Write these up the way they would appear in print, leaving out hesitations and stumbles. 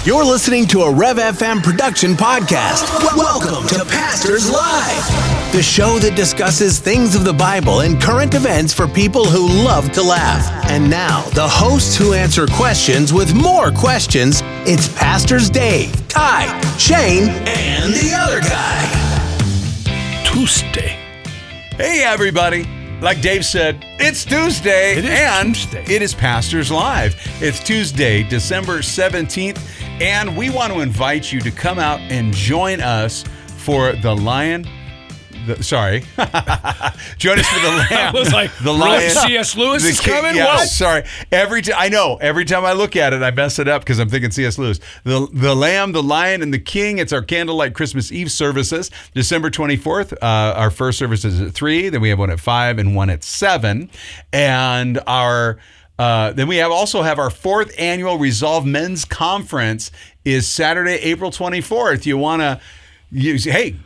You're listening to a Rev FM production podcast. Welcome to Pastors Live, the show that discusses things of the Bible and current events for people who love to laugh. And now, the hosts who answer questions with more questions. It's Pastors Dave, Ty, Shane, and the other guy. Tuesday. Hey, everybody. Like Dave said, it's Tuesday, it is Pastors Live. It's Tuesday, December 17th, and we want to invite you to come out and join us for the Lion. Join us for the Lamb. I was like, the Lion. C.S. Lewis is coming? Yeah, What? sorry. Every time I look at it, I mess it up because I'm thinking C.S. Lewis. The Lamb, the Lion, and the King. It's our candlelight Christmas Eve services, December 24th. Our first service is at 3. Then we have one at 5 and one at 7. And then we also have our 4th annual Resolve Men's Conference is Saturday, April 24th. You want to... get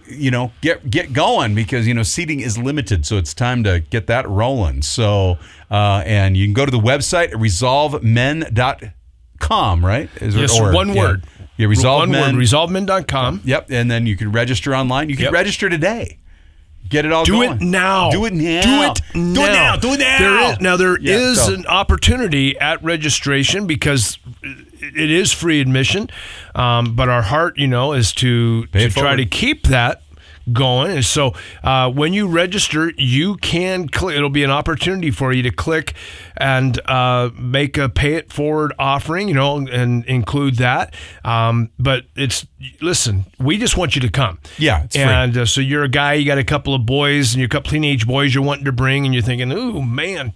going because, seating is limited. So it's time to get that rolling. So, and you can go to the website at resolvemen.com, right? Yes, one word. Yeah, resolvemen.com. Yep. And then you can register online. You can register today. Get it all Do going. it now. Do it now. Do it now. There is an opportunity at registration because it is free admission, but our heart, is to try to keep that going. And so when you register, you can click. It'll be an opportunity for you to click and make a pay it forward offering, and include that. But listen, we just want you to come. Yeah, it's free. And so you're a guy, you got a couple of boys, and you're a couple teenage boys you're wanting to bring, and you're thinking, ooh, man,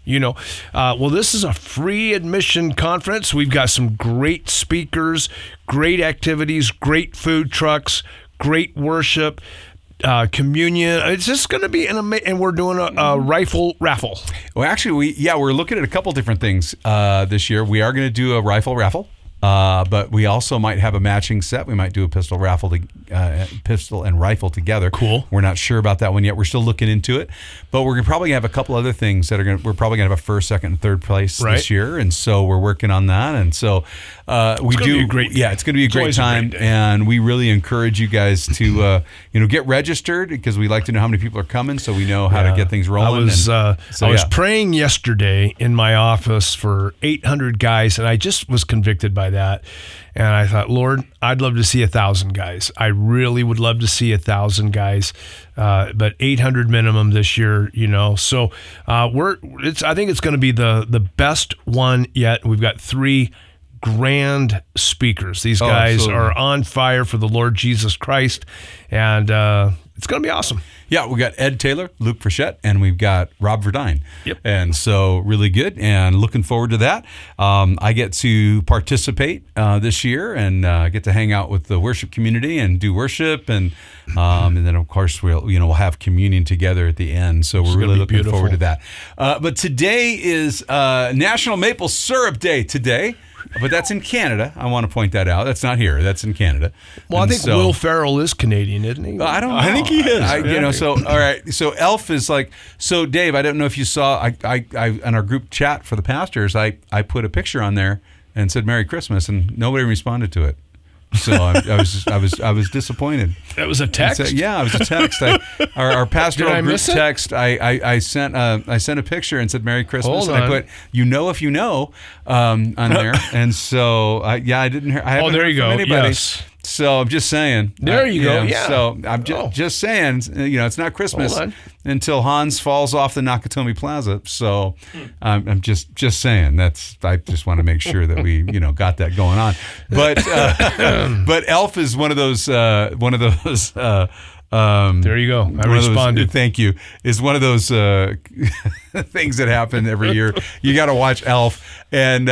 well, this is a free admission conference. We've got some great speakers, great activities, great food trucks, great worship. Communion. It's just going to be and we're doing a rifle raffle. Well, actually, we're looking at a couple different things this year. We are going to do a rifle raffle, but we also might have a matching set. We might do a pistol and rifle together. Cool. We're not sure about that one yet. We're still looking into it, but we're probably going to have a couple other things that we're probably going to have a first, second, and third place this year, and so we're working on that. And so it's going to be a great time, and we really encourage you guys to get registered because we like to know how many people are coming, so we know how to get things rolling. I was praying yesterday in my office for 800 guys, and I just was convicted by that. And I thought, Lord, I'd love to see 1,000 guys. I really would love to see 1,000 guys, but 800 minimum this year. So I think it's going to be the best one yet. We've got 3 grand speakers. These guys are on fire for the Lord Jesus Christ, and it's going to be awesome. Yeah, we got Ed Taylor, Luke Frechette, and we've got Rob Verdine. Yep. And so really good, and looking forward to that. I get to participate this year and get to hang out with the worship community and do worship, and then of course we'll have communion together at the end. So we're really looking forward to that. But today is National Maple Syrup Day today. But that's in Canada. I want to point that out. That's not here. That's in Canada. Well, I think Will Ferrell is Canadian, isn't he? I don't know. I think he is. So all right. So Elf is like. So Dave, I don't know if you saw. I in our group chat for the pastors, I put a picture on there and said Merry Christmas, and nobody responded to it. So I was disappointed. That was a text? It was a text. Our pastoral group text. I sent a picture and said Merry Christmas, and I put if you know on there, and so I didn't hear. I haven't heard from anybody. Yes. So I'm just saying. There you go. Yeah. So I'm just saying. It's not Christmas until Hans falls off the Nakatomi Plaza. So I'm just saying. I just want to make sure that we got that going on. But but Elf is one of those. There you go. I responded. Thank you. Is one of those things that happen every year. You got to watch Elf, and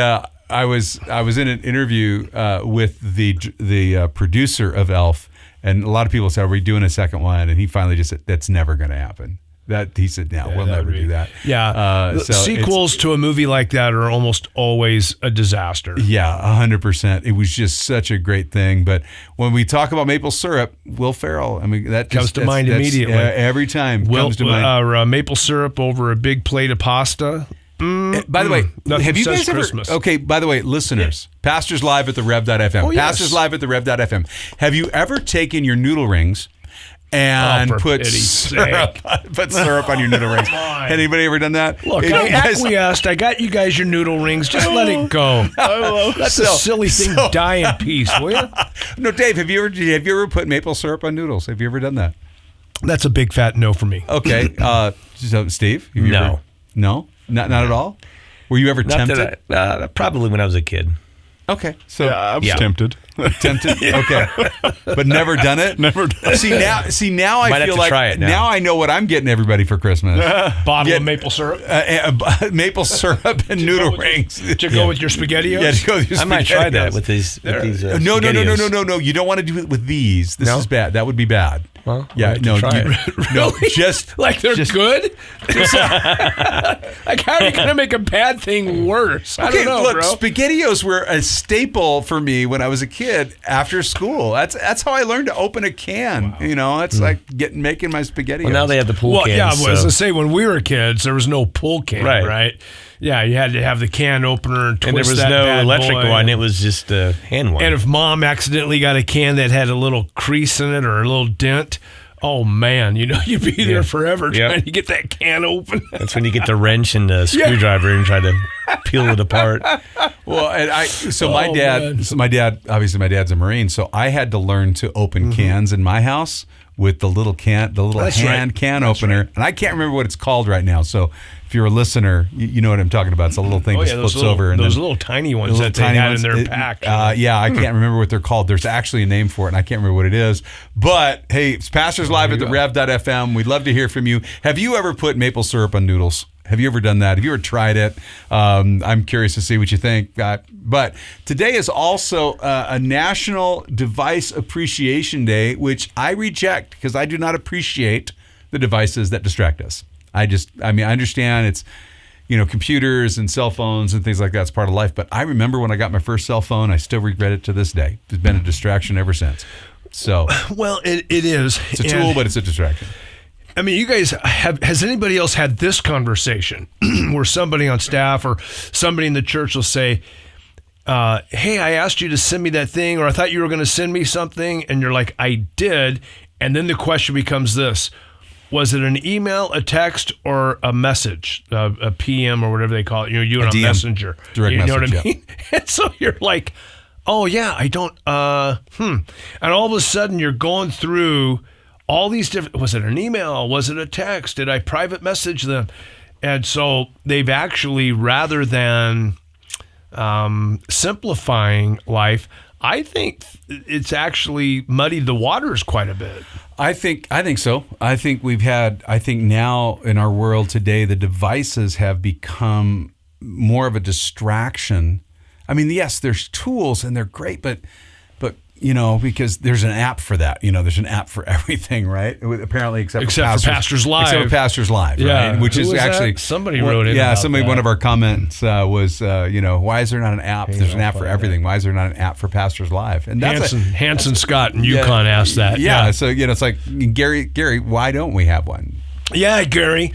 I was in an interview with the producer of Elf, and a lot of people said, "Are we doing a second one?" And he finally just said, "That's never going to happen." He said, "No, we'll never do that." Yeah, sequels to a movie like that are almost always a disaster. Yeah, 100%. It was just such a great thing. But when we talk about maple syrup, Will Ferrell, that comes to mind immediately. Every time comes to mind. Maple syrup over a big plate of pasta. By the way, Nothing have you says guys ever? Christmas. Okay, by the way, listeners, Pastors Live at the Rev.fm. Oh, yes. Pastors Live at the Rev.fm. Have you ever taken your noodle rings and for put pity's syrup, on your noodle rings? Anybody ever done that? Look, If I you guys- acquiesced. I got you guys your noodle rings. Just let it go. Let the silly thing die in peace, will you? No, Dave, have you ever put maple syrup on noodles? Have you ever done that? That's a big fat no for me. Okay. So, Steve? Have you No. ever- no? Not at all? Were you ever Not tempted? that probably when I was a kid. Okay. So I was Yeah. tempted. tempted? Okay. But never done it? Never done See now I Might have feel to like try it now. I know what I'm getting everybody for Christmas. Bottle Yeah. of maple syrup. Maple syrup and noodle rings. To go with your SpaghettiOs? Yeah, to go with your I might try that SpaghettiOs. with these. No. SpaghettiOs. You don't want to do it with these. This No? is bad. That would be bad. Well, yeah, I'll have to no, try no, just Like they're just- good? Like, how are you going to make a bad thing worse? I Okay, don't know, look, bro. SpaghettiOs were a staple for me when I was a kid after school. That's how I learned to open a can. Wow. You know, it's like making my SpaghettiOs. Well, now they have the pool Well, cans. yeah, so- as I say, when we were kids, there was no pull can, Right. right? Yeah, you had to have the can opener and twist and there was that no bad electric boy. one. It was just a hand one. And if mom accidentally got a can that had a little crease in it or a little dent, oh man, you'd be there forever Yep. trying to get that can open. That's when you get the wrench and the screwdriver and try to peel it apart. Well, and my man. obviously my dad's a Marine, so I had to learn to open cans in my house with the little That's hand right. can opener, and I can't remember what it's called right now. So if you're a listener, you know what I'm talking about. It's a little thing that flips over, and those then little tiny ones little that they tiny had ones. in their pack. Yeah, I can't remember what they're called. There's actually a name for it, and I can't remember what it is. But hey, it's Pastors Live at the Rev.fm. We'd love to hear from you. Have you ever put maple syrup on noodles? Have you ever done that? Have you ever tried it? I'm curious to see what you think. But today is also a National Device Appreciation Day, which I reject because I do not appreciate the devices that distract us. I understand it's, computers and cell phones and things like that's part of life. But I remember when I got my first cell phone, I still regret it to this day. It's been a distraction ever since. So Well, it is. it's a tool, but it's a distraction. I mean, you guys has anybody else had this conversation where somebody on staff or somebody in the church will say, hey, I asked you to send me that thing, or I thought you were going to send me something. And you're like, I did. And then the question becomes this: was it an email, a text, or a message, a PM or whatever they call it? You on DM, Messenger. direct you know message, what I mean? And so you're like, oh yeah, I don't, And all of a sudden you're going through all these different, was it an email? Was it a text? Did I private message them? And so they've actually, rather than simplifying life, I think it's actually muddied the waters quite a bit. I think so. I think now in our world today, the devices have become more of a distraction. I mean, yes, there's tools and they're great, but because there's an app for that. There's an app for everything, right? Apparently, except for Pastors Live. Except for Pastors Live, Yeah, right? Which who is was actually that? Somebody wrote in about somebody. that. One of our comments was, why is there not an app? There's an app for everything. Why is there not an app for Pastors Live? And Hanson Scott in Yukon asked that. Yeah. So it's like Gary. Why don't we have one? Yeah, Gary.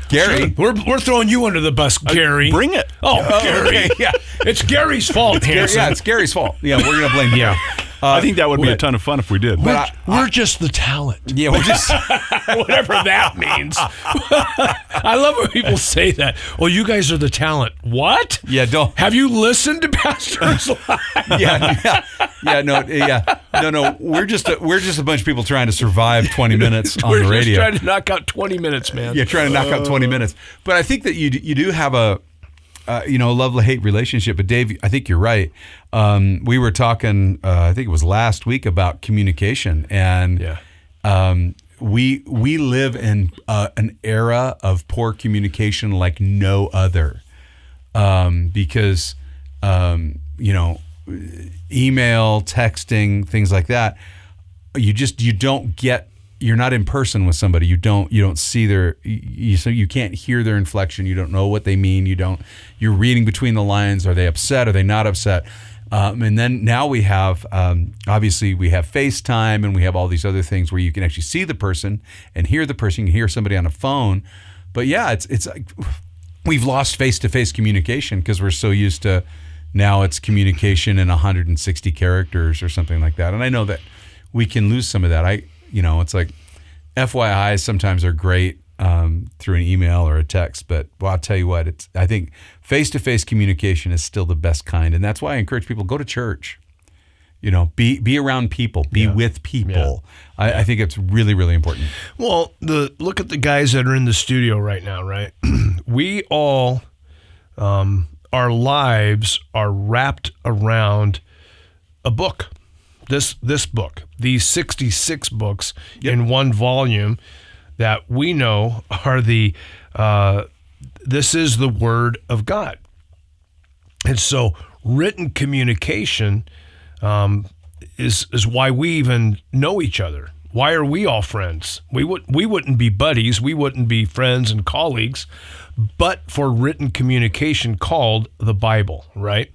We're throwing you under the bus, Gary. Bring it. Oh, Gary. Okay, yeah. It's Gary's fault, Hanson. Yeah, it's Gary's fault. Yeah, we're gonna blame Gary. I think that would be a ton of fun if we did. We're just the talent. Yeah, we're just Whatever that means. I love when people say that. Well, you guys are the talent. What? Yeah, don't. Have you listened to Pastors Live? No. We're just a bunch of people trying to survive 20 minutes on We're the radio. just trying to knock out 20 minutes, man. Yeah, trying to knock out 20 minutes. But I think that you do have a love-hate relationship. But Dave, I think you're right. We were talking, I think it was last week, about communication, and we live in an era of poor communication like no other, because email, texting, things like that. You're not in person with somebody. You don't see so you can't hear their inflection. You don't know what they mean. You're reading between the lines. Are they upset? Are they not upset? And then now we have, obviously we have FaceTime and we have all these other things where you can actually see the person and hear the person. You can hear somebody on a phone. But yeah, it's like, we've lost face-to-face communication because we're so used to now it's communication in 160 characters or something like that. And I know that we can lose some of that. It's like FYIs sometimes are great through an email or a text, but I'll tell you what, I think face-to-face communication is still the best kind. And that's why I encourage people, go to church. Be around people, be with people. Yeah. I think it's really, really important. Well, look at the guys that are in the studio right now, right? We all, our lives are wrapped around a book. This book, these 66 books in one volume that we know are this is the Word of God. And so written communication is why we even know each other. Why are we all friends? We wouldn't be buddies. We wouldn't be friends and colleagues, but for written communication called the Bible, right?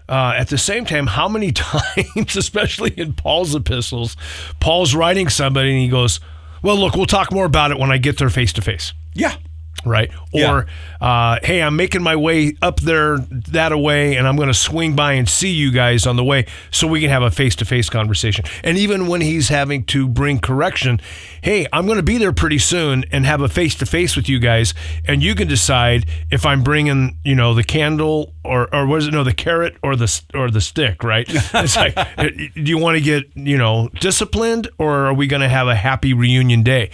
At the same time, how many times, especially in Paul's epistles, Paul's writing somebody and he goes, well, look, we'll talk more about it when I get there face to face. Yeah. Right? Or, hey, I'm making my way up there that way, and I'm going to swing by and see you guys on the way so we can have a face-to-face conversation. And even when he's having to bring correction, hey, I'm going to be there pretty soon and have a face-to-face with you guys, and you can decide if I'm bringing, the candle or what is it? No, the carrot or the stick, right? It's like, do you want to get, disciplined, or are we going to have a happy reunion day?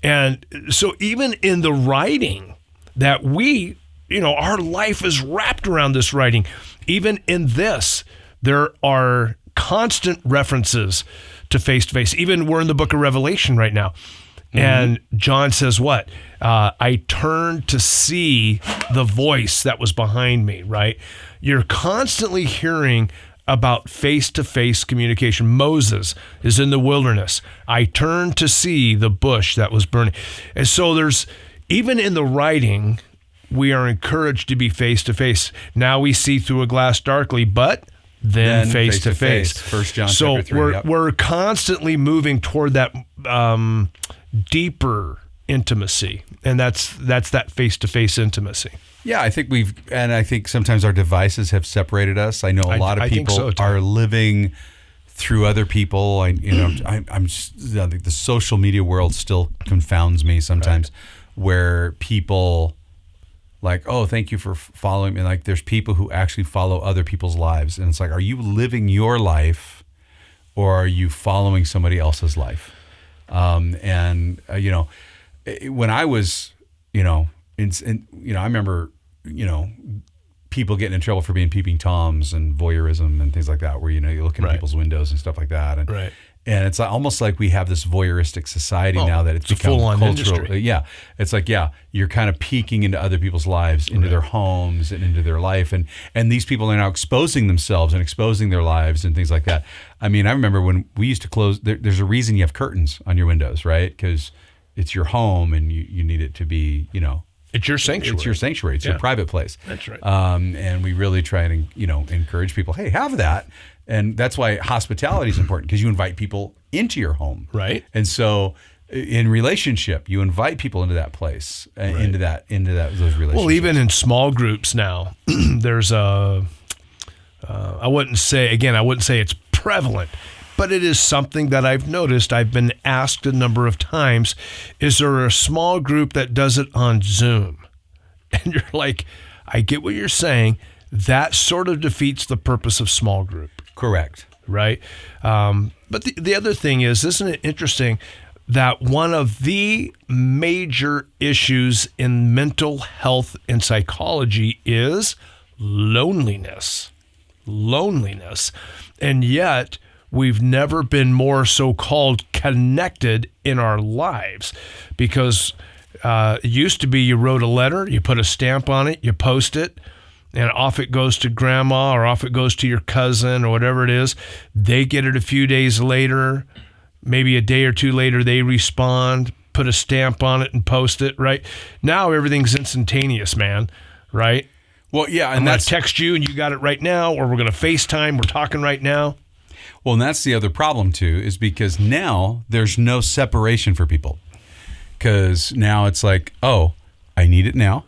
And so even in the writing that we, our life is wrapped around this writing. Even in this, there are constant references to face-to-face. Even we're in the book of Revelation right now. Mm-hmm. And John says what? I turned to see the voice that was behind me, right? You're constantly hearing about face-to-face communication. Moses is in the wilderness. I turned to see the bush that was burning. And so even in the writing, we are encouraged to be face-to-face. Now we see through a glass darkly, but then face-to-face. 1 John so 3, we're constantly moving toward that deeper intimacy, and that's that face-to-face intimacy. Yeah, I think sometimes our devices have separated us. I know a lot of people are living through other people. I think the social media world still confounds me sometimes, where people like, oh, thank you for following me. Like, there's people who actually follow other people's lives, and it's like, are you living your life, or are you following somebody else's life? When I was, I remember, people getting in trouble for being peeping Toms and voyeurism and things like that, where, you look in people's windows and stuff like that. And it's almost like we have this voyeuristic society now that it's become full-on cultural. industry. Yeah. It's like, you're kind of peeking into other people's lives, into their homes and into their life. And these people are now exposing themselves and exposing their lives and things like that. I mean, I remember when we used to close, there's a reason you have curtains on your windows, right? Because it's your home and you need it to be, it's your sanctuary. It's your sanctuary. It's your private place. That's right. And we really try and encourage people. Hey, have that, and that's why hospitality is important, because you invite people into your home. Right. And so, in relationship, you invite people into that place, into those relationships. Well, even in small groups now, there's I wouldn't say it's prevalent, but it is something that I've noticed. I've been asked a number of times, is there a small group that does it on Zoom? And you're like, I get what you're saying. That sort of defeats the purpose of small group. Correct. Right? But the other thing is, isn't it interesting that one of the major issues in mental health and psychology is loneliness? And yet, we've never been more so-called connected in our lives, because it used to be you wrote a letter, you put a stamp on it, you post it, and off it goes to grandma or off it goes to your cousin or whatever it is. They get it a few days later, maybe a day or two later, they respond, put a stamp on it and post it, right? Now everything's instantaneous, man, right? Well, yeah. And I'm going to text you and you got it right now, or we're going to FaceTime, we're talking right now. Well, and that's the other problem too, is because now there's no separation for people. Because now it's like, oh, I need it now.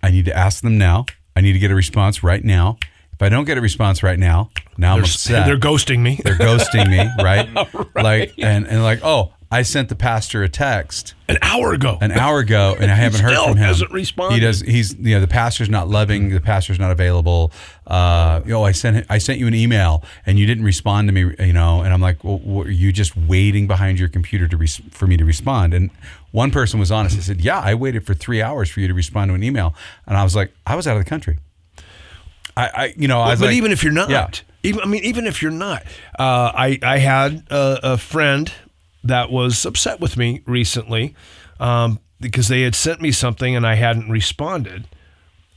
I need to ask them now. I need to get a response right now. If I don't get a response right now, I'm upset. They're ghosting me. They're ghosting me, right? Like, and like, oh, I sent the pastor a text an hour ago, and I haven't heard from him. Hasn't responded. He's the pastor's not loving. The pastor's not available. I sent you an email and you didn't respond to me. And I'm like, well, were you just waiting behind your computer for me to respond? And one person was honest. They said, yeah, I waited for 3 hours for you to respond to an email. And I was like, I was out of the country. But even if you're not, even if you're not, I had a friend that was upset with me recently because they had sent me something and I hadn't responded.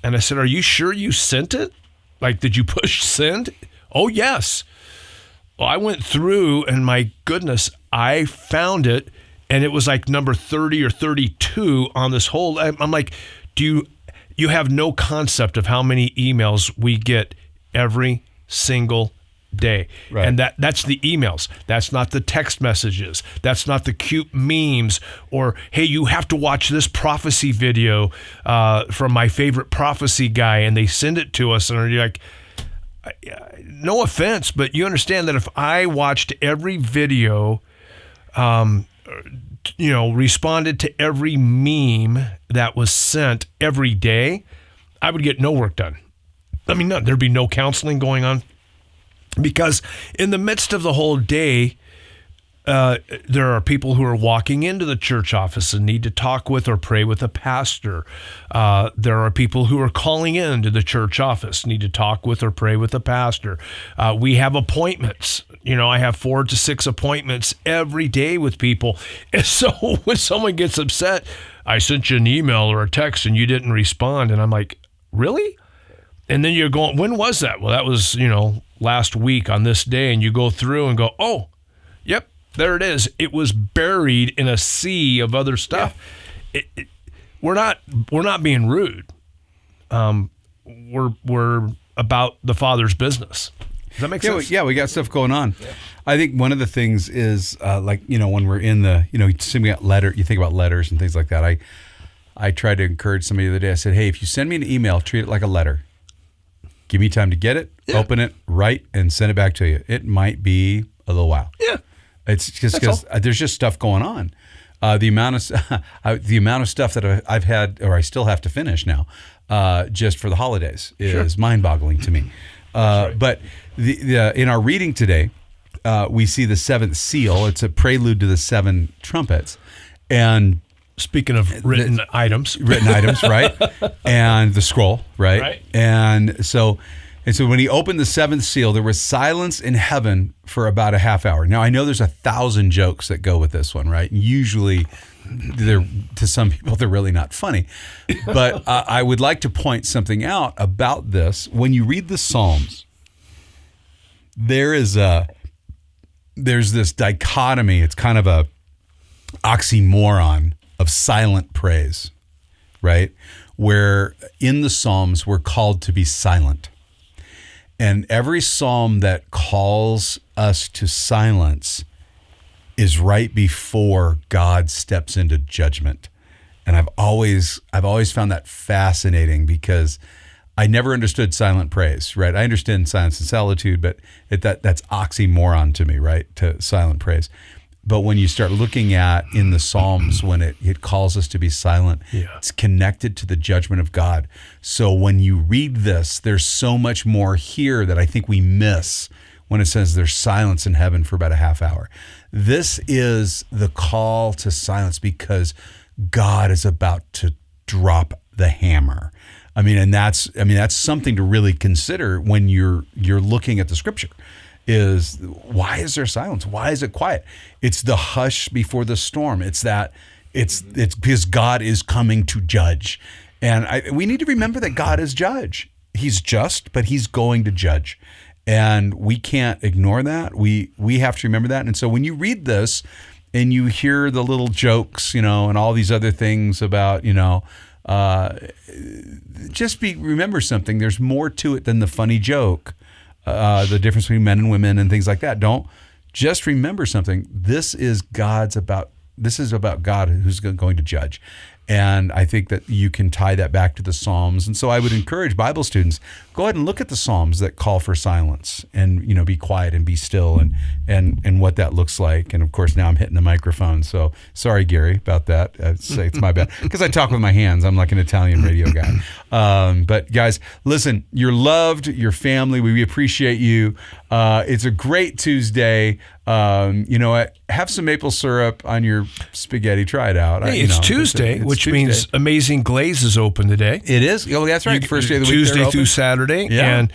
And I said, are you sure you sent it? Like, did you push send? Oh, yes. Well, I went through and my goodness, I found it and it was like number 30 or 32 on this whole. I'm like, you have no concept of how many emails we get every single day. Right. And that's the emails. That's not the text messages. That's not the cute memes or, hey, you have to watch this prophecy video from my favorite prophecy guy, and they send it to us and you're like, no offense, but you understand that if I watched every video, responded to every meme that was sent every day, I would get no work done. I mean, there'd be no counseling going on. Because in the midst of the whole day, there are people who are walking into the church office and need to talk with or pray with a pastor. There are people who are calling into the church office, need to talk with or pray with a pastor. We have appointments. I have 4 to 6 appointments every day with people. And so when someone gets upset, I sent you an email or a text and you didn't respond. And I'm like, really? And then you're going, when was that? Well, that was, last week on this day. And you go through and go, oh, yep, there it is. It was buried in a sea of other stuff. Yeah. We're not being rude. We're about the Father's business. Does that make sense? Yeah, we got stuff going on. Yeah. I think one of the things is when we're in the, you think about letters and things like that. I tried to encourage somebody the other day. I said, hey, if you send me an email, treat it like a letter. Give me time to get it, open it, write, and send it back to you. It might be a little while. Yeah. It's just because there's just stuff going on. The amount of stuff that I've had, or I still have to finish now, just for the holidays is mind-boggling to me. Right. But in our reading today, we see the 7th seal. It's a prelude to the 7 trumpets. And speaking of written items, right? And the scroll, right? And so when he opened the 7th seal, there was silence in heaven for about a half hour. Now, I know there's 1,000 jokes that go with this one, right? Usually, to some people, they're really not funny. But I would like to point something out about this. When you read the Psalms, there's this dichotomy. It's kind of a oxymoron of silent praise, right? Where in the Psalms, we're called to be silent. And every psalm that calls us to silence is right before God steps into judgment. And I've always found that fascinating because I never understood silent praise, right? I understand silence and solitude, but that's oxymoron to me, right? To silent praise. But when you start looking at in the Psalms, when it calls us to be silent, it's connected to the judgment of God. So when you read this, there's so much more here that I think we miss when it says there's silence in heaven for about a half hour. This is the call to silence because God is about to drop the hammer. That's something to really consider when you're looking at the scripture. Is why is there silence? Why is it quiet? It's the hush before the storm. It's because God is coming to judge. And we need to remember that God is judge. He's just, but he's going to judge. And we can't ignore that. We have to remember that. And so when you read this and you hear the little jokes, and all these other things about, remember something. There's more to it than the funny joke. The difference between men and women and things like that. Don't just remember something. This is about God who's going to judge. And I think that you can tie that back to the Psalms. And so I would encourage Bible students, go ahead and look at the Psalms that call for silence and, be quiet and be still and what that looks like. And of course, now I'm hitting the microphone. So sorry, Gary, about that. It's my bad. Because I talk with my hands. I'm like an Italian radio guy. But guys, listen, you're loved, your family. We appreciate you. It's a great Tuesday. You know what? Have some maple syrup on your spaghetti. Try it out. Hey, it's Tuesday, which means Amazing Glaze is open today. It is? Oh, that's right. First day of the week. Tuesday through Saturday. Yeah. And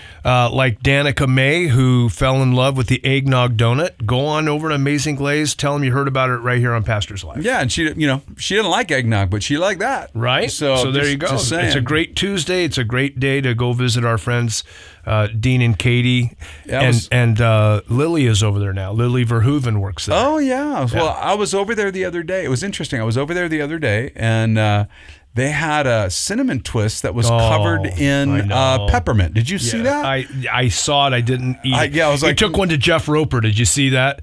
like Danica May, who fell in love with the eggnog donut, go on over to Amazing Glaze. Tell them you heard about it right here on Pastor's Life. Yeah, and she didn't like eggnog, but she liked that. Right? So there you go. It's a great Tuesday. It's a great day to go visit our friends Dean and Katie. And Lily is over there now. Lily Verhoeven works there. Oh, yeah. Well, I was over there the other day. It was interesting. I was over there the other day, and they had a cinnamon twist that was covered in peppermint. Did you see that? I saw it. I didn't eat it. I was like, he took one to Jeff Roper. Did you see that?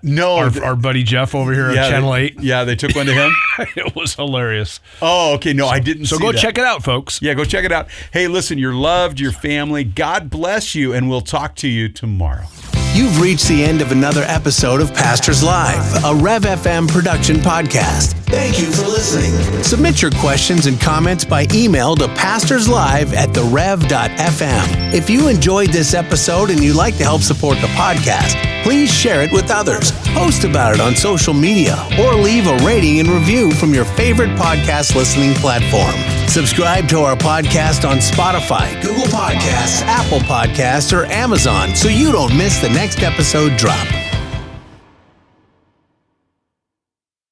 No. Our buddy Jeff over here at Channel 8. Yeah, they took one to him. It was hilarious. Oh, okay. No, I didn't see that. So go check it out, folks. Yeah, go check it out. Hey, listen, you're loved, your family. God bless you, and we'll talk to you tomorrow. You've reached the end of another episode of Pastors Live, a Rev FM production podcast. Thank you for listening. Submit your questions and comments by email to pastorslive@therev.fm. If you enjoyed this episode and you'd like to help support the podcast, please share it with others, post about it on social media, or leave a rating and review from your favorite podcast listening platform. Subscribe to our podcast on Spotify, Google Podcasts, Apple Podcasts, or Amazon so you don't miss the next episode drop.